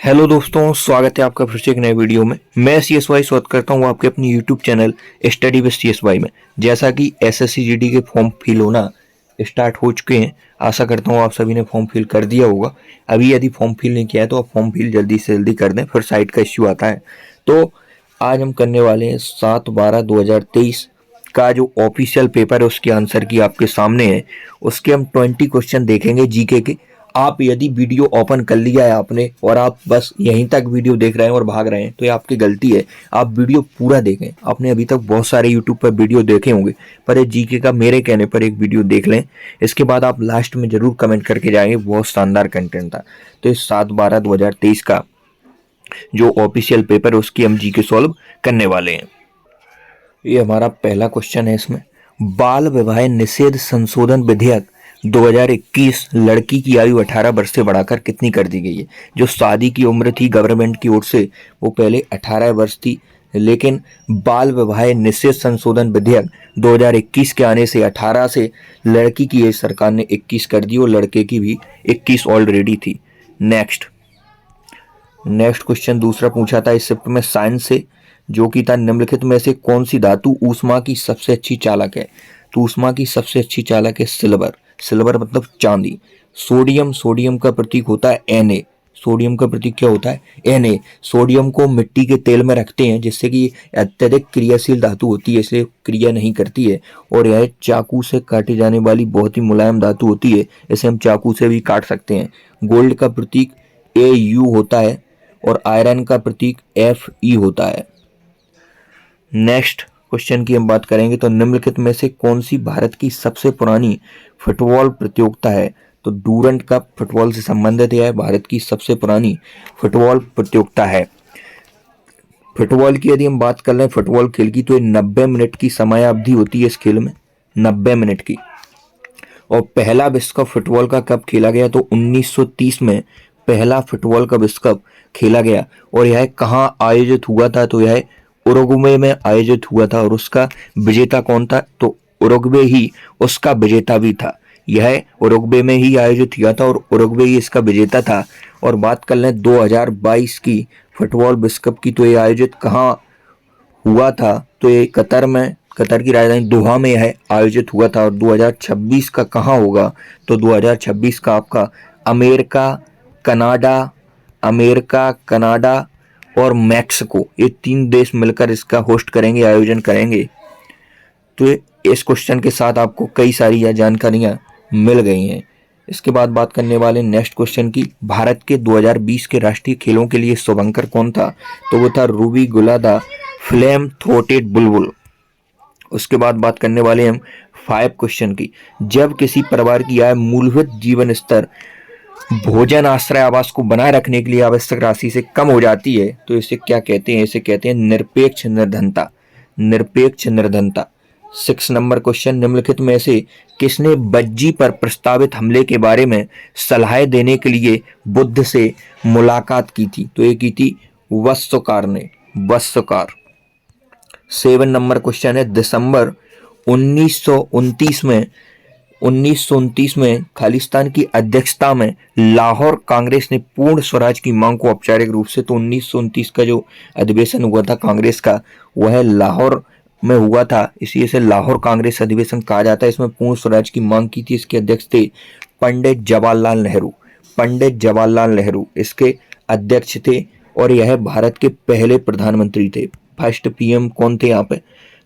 Hello दोस्तों, स्वागत है आपका फिर से एक नए वीडियो में। मैं CSY स्वागत करता हूं आपके अपनी YouTube channel study with CSY में। जैसा कि SSC GD के फॉर्म फिल होना स्टार्ट हो चुके हैं, आशा करता हूं आप सभी ने फॉर्म फिल कर दिया होगा। अभी यदि फॉर्म फिल नहीं किया है तो आप फॉर्म फिल जल्दी से जल्दी कर दें, फिर साइट का इश्यू आता है। तो आज हम करने वाले हैं 7/12/2023 का जो ऑफिशियल पेपर है उसके आंसर की आपके सामने है। उसके हम 20 क्वेश्चन देखेंगे जीके के। आप यदि वीडियो ओपन कर लिया है आपने और आप बस यहीं तक वीडियो देख रहे हैं और भाग रहे हैं तो ये आपकी गलती है। आप वीडियो पूरा देखें। आपने अभी तक बहुत सारे यूट्यूब पर वीडियो देखे होंगे, पर ये जीके का मेरे कहने पर एक वीडियो देख लें। इसके बाद आप लास्ट में जरूर कमेंट करके जाएंगे, बहुत शानदार कंटेंट था। तो इस 7/12/2023 का जो ऑफिशियल पेपर है उसकी हम जीके सॉल्व करने वाले हैं। ये हमारा पहला क्वेश्चन है। इसमें बाल विवाह निषेध संशोधन विधेयक 2021 लड़की की आयु 18 वर्ष से बढ़ाकर कितनी कर दी गई है। जो शादी की उम्र थी गवर्नमेंट की ओर से वो पहले 18 वर्ष थी, लेकिन बाल विवाह निषेध संशोधन विधेयक 2021 के आने से 18 से लड़की की एज सरकार ने 21 कर दी और लड़के की भी 21 ऑलरेडी थी। नेक्स्ट क्वेश्चन दूसरा पूछा था इस शिफ्ट में साइंस से, जो कि था निम्नलिखित में से कौन सी धातु ऊष्मा की सबसे अच्छी चालक है। तो ऊष्मा की सबसे अच्छी चालक है सिल्वर मतलब चांदी। सोडियम का प्रतीक होता है Na। सोडियम का प्रतीक क्या होता है Na। सोडियम को मिट्टी के तेल में रखते हैं जिससे कि अत्यधिक क्रियाशील धातु होती है, इसलिए क्रिया नहीं करती है और यह चाकू से काटी जाने वाली बहुत ही मुलायम धातु होती है, इसे हम चाकू से भी काट सकते हैं। गोल्ड का प्रतीक Au होता है और आयरन का प्रतीक Fe होता है। नेक्स्ट क्वेश्चन की हम बात करेंगे तो निम्नलिखित में से कौन सी भारत की सबसे पुरानी फुटबॉल प्रतियोगिता है। तो डूरंट कप फुटबॉल से संबंधित है, भारत की सबसे पुरानी फुटबॉल प्रतियोगिता है। फुटबॉल की यदि हम बात कर रहे हैं फुटबॉल खेल की, तो ये 90 मिनट की समय अवधि होती है इस खेल में, 90 मिनट की। और पहला विश्व कप फुटबॉल का कब खेला गया, तो 1930 में पहला फुटबॉल का विश्व कप खेला गया। और यह कहाँ आयोजित हुआ था, तो यह उरुग्वे में आयोजित हुआ था। और उसका विजेता कौन था, तो उरुग्वे ही उसका विजेता भी था। यह उरुग्वे में ही आयोजित हुआ था और उरुग्वे ही इसका विजेता था। और बात कर लें 2022 की फुटबॉल विश्व कप की, तो ये आयोजित कहाँ हुआ था, तो ये कतर की राजधानी दोहा में यह आयोजित हुआ था। और 2026 का कहाँ होगा, तो 2026 का आपका अमेरिका, कनाडा और मैक्सिको, ये 3 देश मिलकर इसका होस्ट करेंगे, आयोजन करेंगे। तो इस क्वेश्चन के साथ आपको कई सारी यह जानकारियां मिल गई हैं। इसके बाद बात करने वाले नेक्स्ट क्वेश्चन की, भारत के 2020 के राष्ट्रीय खेलों के लिए शुभंकर कौन था, तो वो था रूबी गुलादा फ्लेम थ्रोटेड बुलबुल। उसके बाद बात करने वाले हम 5 क्वेश्चन की, जब किसी परिवार की आय मूलभूत जीवन स्तर भोजन आश्रय आवास को बनाए रखने के लिए आवश्यक राशि से कम हो जाती है तो इसे क्या कहते हैं, इसे कहते हैं निरपेक्ष निर्धनता। 6 नंबर क्वेश्चन, निम्नलिखित में से किसने बज्जी पर प्रस्तावित हमले के बारे में सलाह देने के लिए बुद्ध से मुलाकात की थी, तो ये की थी वत्सकार ने। 7 नंबर क्वेश्चन है, दिसंबर 1929 में खालिस्तान की अध्यक्षता में लाहौर कांग्रेस ने पूर्ण स्वराज की मांग को औपचारिक रूप से, तो 1929 का जो अधिवेशन हुआ था कांग्रेस का वह लाहौर में हुआ था, इसी से लाहौर कांग्रेस अधिवेशन कहा जाता है। इसमें पूर्ण स्वराज की मांग की थी। इसके अध्यक्ष थे पंडित जवाहरलाल नेहरू इसके अध्यक्ष थे और यह भारत के पहले प्रधानमंत्री थे। फर्स्ट पीएम कौन थे यहाँ पे,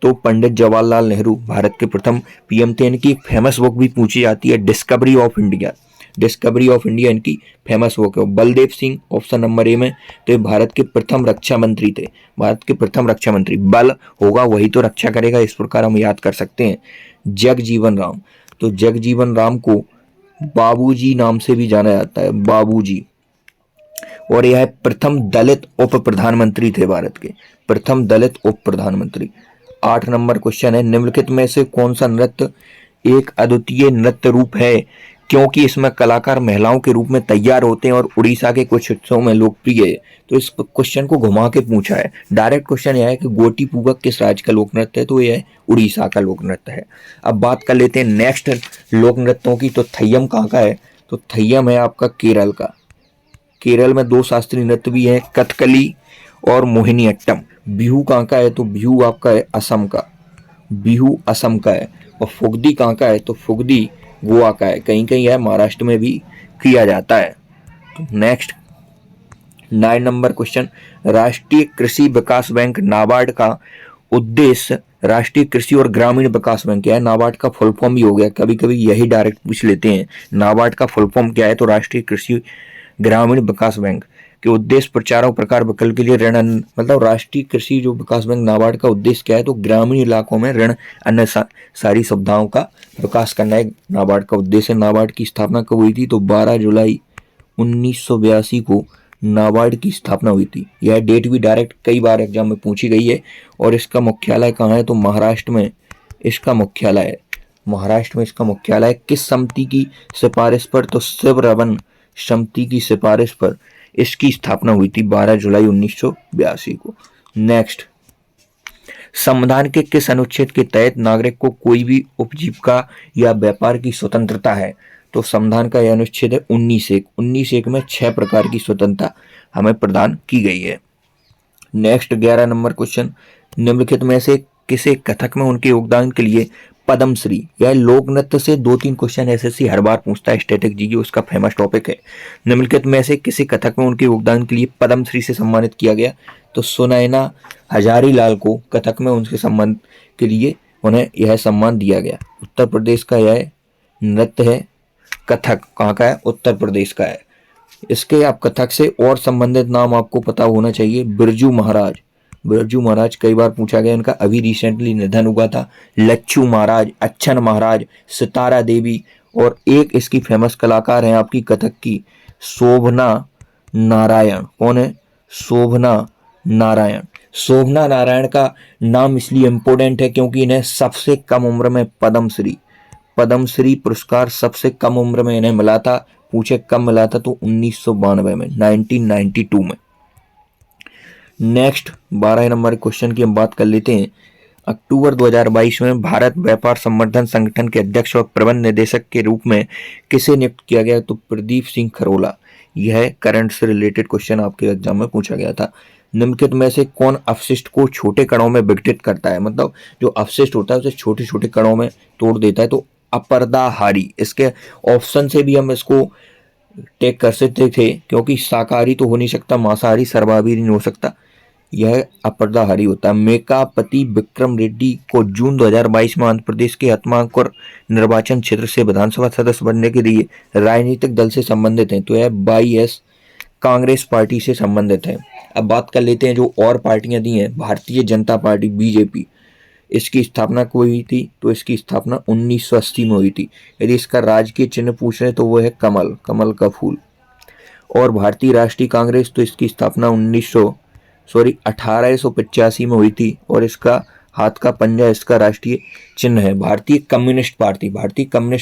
तो पंडित जवाहरलाल नेहरू भारत के प्रथम पीएम थे। इनकी फेमस बुक भी पूछी जाती है, डिस्कवरी ऑफ इंडिया इनकी फेमस बुक है। Baldev Singh option number A में, तो ये भारत के प्रथम रक्षा मंत्री थे। बल होगा वही तो रक्षा करेगा, इस प्रकार हम याद कर सकते हैं। जगजीवन राम, तो जगजीवन राम को बाबूजी नाम से भी जाना जाता है, बाबूजी। और यह प्रथम दलित उप प्रधानमंत्री थे, भारत के प्रथम दलित उप प्रधानमंत्री। 8 नंबर क्वेश्चन है, निम्नलिखित में से कौन सा नृत्य एक अद्वितीय नृत्य रूप है क्योंकि इसमें कलाकार महिलाओं के रूप में तैयार होते हैं और उड़ीसा के कुछ हिस्सों में लोकप्रिय है। तो इस क्वेश्चन को घुमा के पूछा है। डायरेक्ट क्वेश्चन यह है कि गोटी पूगक किस राज्य का लोक नृत्य है, तो यह उड़ीसा का लोक नृत्य है। अब बात कर लेते हैं नेक्स्ट लोक नृत्यों की, तो थय्यम कहाँ का है, तो थय्यम है आपका केरल का। केरल में 2 शास्त्रीय नृत्य भी हैं, कथकली और मोहिनीअट्टम। बिहू कहाँ का है? तो बिहू आपका है असम का, बिहू असम का है। और फुगदी कहाँ का है? तो फुगदी गोवा का है। कहीं कहीं है महाराष्ट्र में भी किया जाता है। नेक्स्ट 9 नंबर क्वेश्चन, राष्ट्रीय कृषि विकास बैंक नाबार्ड का उद्देश्य, राष्ट्रीय कृषि और ग्रामीण विकास बैंक क्या है? नाबार्ड का फुल फॉर्म भी हो गया, कभी कभी यही डायरेक्ट पूछ लेते हैं। नाबार्ड का फुल फॉर्म क्या है? तो राष्ट्रीय कृषि ग्रामीण विकास बैंक के उद्देश्य प्रचार और प्रकार विकल्प के लिए ऋण, मतलब राष्ट्रीय कृषि जो विकास बैंक नाबार्ड का उद्देश्य क्या है? तो ग्रामीण इलाकों में ऋण अन्य सारी सुविधाओं का विकास करना है नाबार्ड का उद्देश्य। नाबार्ड की स्थापना कब हुई थी? तो 12 जुलाई 1982 को नाबार्ड की स्थापना हुई थी। यह डेट भी डायरेक्ट कई बार एग्जाम में पूछी गई है। और इसका मुख्यालय कहाँ है? तो महाराष्ट्र में इसका मुख्यालय है, महाराष्ट्र में इसका मुख्यालय है। किस समिति की सिफारिश पर? तो शिवरमन समिति की सिफारिश पर इसकी स्थापना हुई थी 12 जुलाई 1982 को। नेक्स्ट, संविधान के किस अनुच्छेद के तहत नागरिक को कोई भी उपजीविका या व्यापार की स्वतंत्रता है? तो संविधान का यह अनुच्छेद है 19(1) में 6 प्रकार की स्वतंत्रता हमें प्रदान की गई है। नेक्स्ट 11 नंबर क्वेश्चन, निम्नलिखित में से किसे कथक में उनके योगदान के लिए पद्मश्री, यह लोक नृत्य से 2-3 क्वेश्चन एसएससी हर बार पूछता है, स्टैटिक जीके उसका फेमस टॉपिक है। निम्नलिखित में से किसे कथक में उनके योगदान के लिए पद्मश्री से सम्मानित किया गया? तो सुनैना हजारीलाल को कथक में उनके सम्मान के लिए उन्हें यह सम्मान दिया गया। उत्तर प्रदेश का यह नृत्य है कथक, कहाँ का है? उत्तर प्रदेश का है। इसके आप कथक से और संबंधित नाम आपको पता होना चाहिए, बिरजू महाराज, बिरजू महाराज कई बार पूछा गया, इनका अभी रिसेंटली निधन हुआ था। लच्छू महाराज, अच्छन महाराज, सितारा देवी, और एक इसकी फेमस कलाकार हैं आपकी कथक की शोभना नारायण। कौन है? शोभना नारायण। शोभना नारायण का नाम इसलिए इम्पोर्टेंट है क्योंकि इन्हें सबसे कम उम्र में पद्मश्री पुरस्कार सबसे कम उम्र में इन्हें मिला था। पूछे कब मिला था? तो 1992 में, 1992 में। नेक्स्ट 12 नंबर क्वेश्चन की हम बात कर लेते हैं। अक्टूबर 2022 में भारत व्यापार संवर्धन संगठन के अध्यक्ष और प्रबंध निदेशक के रूप में किसे नियुक्त किया गया? तो प्रदीप सिंह खरोला। यह करंट से रिलेटेड क्वेश्चन आपके एग्जाम में पूछा गया था। निम्नलिखित में से कौन अपशिष्ट को छोटे कणों में विघटित करता है? मतलब जो अपशिष्ट होता है उसे छोटे छोटे कणों में तोड़ देता है। तो अपर्दाहारी, इसके ऑप्शन से भी हम इसको टेक कर सकते थे क्योंकि शाकाहारी तो हो नहीं सकता, मांसाहारी सर्वाहारी नहीं हो सकता, यह अपर्दाहारी होता है। मेकापति विक्रम रेड्डी को जून 2022 में आंध्र प्रदेश के हतमांकुर निर्वाचन क्षेत्र से विधानसभा सदस्य बनने के लिए राजनीतिक दल से संबंधित हैं। तो यह वाईएस कांग्रेस पार्टी से संबंधित है। अब बात कर लेते हैं जो और पार्टियां दी हैं। भारतीय जनता पार्टी बीजेपी, इसकी स्थापना कब हुई थी? तो इसकी स्थापना 1980 में हुई थी। यदि इसका राजकीय चिन्ह पूछ रहे तो वो है कमल, कमल का फूल। और भारतीय राष्ट्रीय कांग्रेस, तो इसकी स्थापना 1885 में हुई थी और इसका हाथ का पंजा इसका राष्ट्रीय चिन्ह है। भारतीय कम्युनिस्ट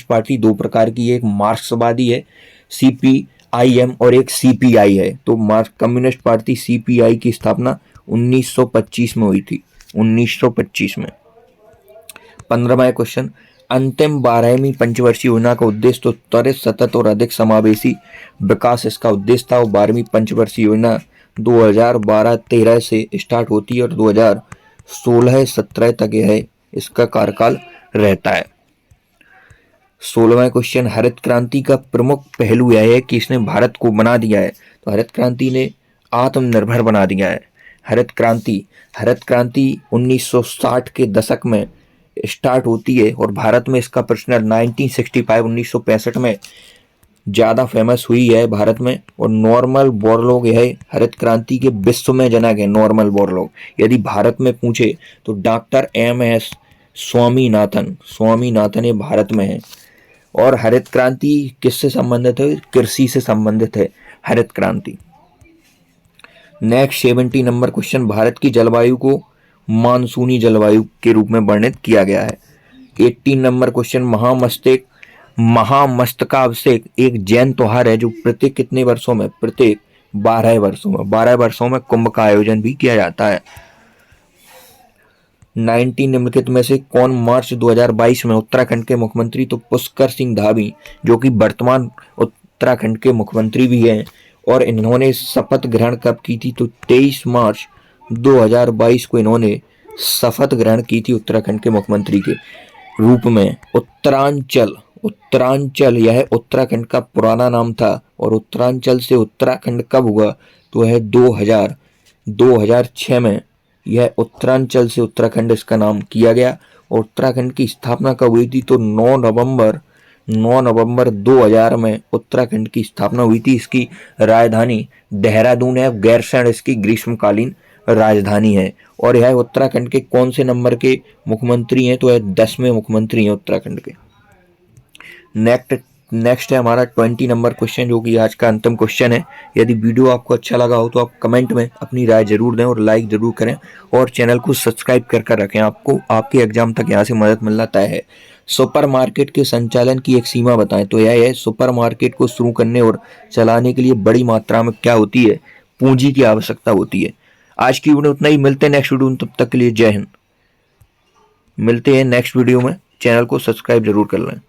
पार्टी 2 प्रकार की है, एक मार्क्सवादी है CPIM और एक CPI है। तो कम्युनिस्ट पार्टी CPI की स्थापना 1925 में हुई थी, 1925 में। 15वां क्वेश्चन, अंतिम 12वीं पंचवर्षीय योजना का उद्देश्य, तो त्वरित, सतत और अधिक समावेशी विकास इसका उद्देश्य था। और 12वीं पंचवर्षीय योजना 2012-13 से स्टार्ट होती है और 2016-17 तक यह इसका कार्यकाल रहता है। 16वां क्वेश्चन, हरित क्रांति का प्रमुख पहलू यह है कि इसने भारत को बना दिया है। तो हरित क्रांति ने आत्मनिर्भर बना दिया है। हरित क्रांति 1960 के दशक में स्टार्ट होती है और भारत में इसका प्रचलन 1965 में ज़्यादा फेमस हुई है भारत में। और नॉर्मल बोरलॉग यह हरित क्रांति के विश्व में जनक है। नॉर्मल बोरलॉग यदि भारत में पूछे तो डॉक्टर MS स्वामीनाथन ये भारत में है। और हरित क्रांति किससे संबंधित है? कृषि से संबंधित है हरित क्रांति। नेक्स्ट 70 नंबर क्वेश्चन, भारत की जलवायु को मानसूनी जलवायु के रूप में वर्णित किया गया है। 18 नंबर क्वेश्चन, महामस्तकाभिषेक एक जैन त्योहार है जो प्रत्येक कितने वर्षों में? प्रत्येक 12 वर्षों में कुंभ का आयोजन भी किया जाता है। 19 निम्नलिखित में से कौन मार्च 2022 में उत्तराखंड के मुख्यमंत्री? तो पुष्कर सिंह धामी, जो कि वर्तमान उत्तराखंड के मुख्यमंत्री भी हैं और इन्होंने शपथ ग्रहण कब की थी? तो 23 मार्च 2022 को इन्होंने शपथ ग्रहण की थी उत्तराखंड के मुख्यमंत्री के रूप में। उत्तरांचल, उत्तरांचल यह उत्तराखंड का पुराना नाम था और उत्तरांचल से उत्तराखंड कब हुआ? तो है 2006 में यह उत्तरांचल से उत्तराखंड इसका नाम किया गया। और उत्तराखंड की स्थापना कब हुई थी? तो 9 नवंबर 2000 में उत्तराखंड की स्थापना हुई थी। इसकी राजधानी देहरादून है। गैरसैंण इसकी ग्रीष्मकालीन राजधानी है। और यह उत्तराखंड के कौन से नंबर के मुख्यमंत्री हैं? तो यह 10वें मुख्यमंत्री हैं उत्तराखंड के। नेक्स्ट है हमारा 20 नंबर क्वेश्चन, जो कि आज का अंतिम क्वेश्चन है। यदि वीडियो आपको अच्छा लगा हो तो आप कमेंट में अपनी राय जरूर दें और लाइक जरूर करें और चैनल को सब्सक्राइब कर रखें। आपको आपके एग्जाम तक यहाँ से मदद मिलना तय है। सुपरमार्केट के संचालन की एक सीमा बताएं। तो यह है, सुपरमार्केट को शुरू करने और चलाने के लिए बड़ी मात्रा में क्या होती है? पूंजी की आवश्यकता होती है। आज की वीडियो उतना ही, मिलते हैं नेक्स्ट वीडियो में, तब तक के लिए जय हिंद। मिलते हैं नेक्स्ट वीडियो में, चैनल को सब्सक्राइब जरूर कर लें।